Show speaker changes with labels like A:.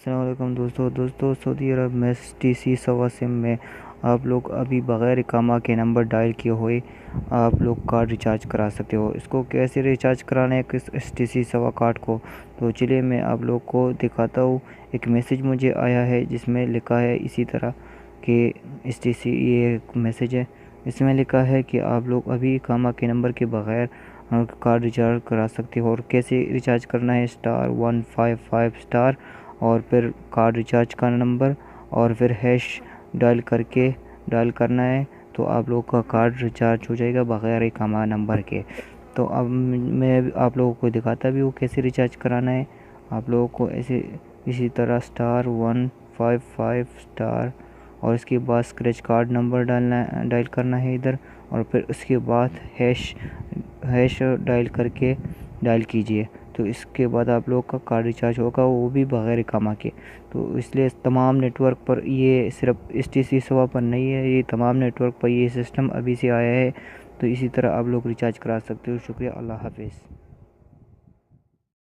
A: السلام علیکم دوستو سعودی عرب میں TC سوا سم میں آپ لوگ ابھی بغیر اقامہ کے نمبر ڈائل کیے ہوئے آپ لوگ کارڈ ریچارج کرا سکتے ہو۔ اس کو کیسے ریچارج کرانا ہے اس TC سوا کارڈ کو، تو چلیے میں آپ لوگ کو دکھاتا ہوں۔ ایک میسیج مجھے آیا ہے جس میں لکھا ہے اسی طرح کہ یہ ایک میسیج ہے، اس میں لکھا ہے کہ آپ لوگ ابھی اقامہ کے نمبر کے بغیر کارڈ ریچارج کرا سکتے ہو۔ اور کیسے ریچارج کرنا ہے، *155* اور پھر کارڈ ریچارج کا نمبر اور پھر # ڈائل کرنا ہے، تو آپ لوگ کا کارڈ ریچارج ہو جائے گا بغیر اقامہ نمبر کے۔ تو اب میں آپ لوگوں کو دکھاتا بھی ہوں کیسے ریچارج کرانا ہے۔ آپ لوگوں کو اسی طرح *155* اور اس کے بعد اسکریچ کارڈ نمبر ڈائل کرنا ہے ادھر، اور پھر اس کے بعد # ڈائل کیجئے، تو اس کے بعد آپ لوگ کا کارڈ ریچارج ہوگا، وہ بھی بغیر اقامہ کے۔ تو اس لیے تمام نیٹ ورک پر، یہ صرف TC سوا پر نہیں ہے، یہ تمام نیٹ ورک پر یہ سسٹم ابھی سے آیا ہے، تو اسی طرح آپ لوگ ریچارج کرا سکتے ہو۔ شکریہ، اللہ حافظ۔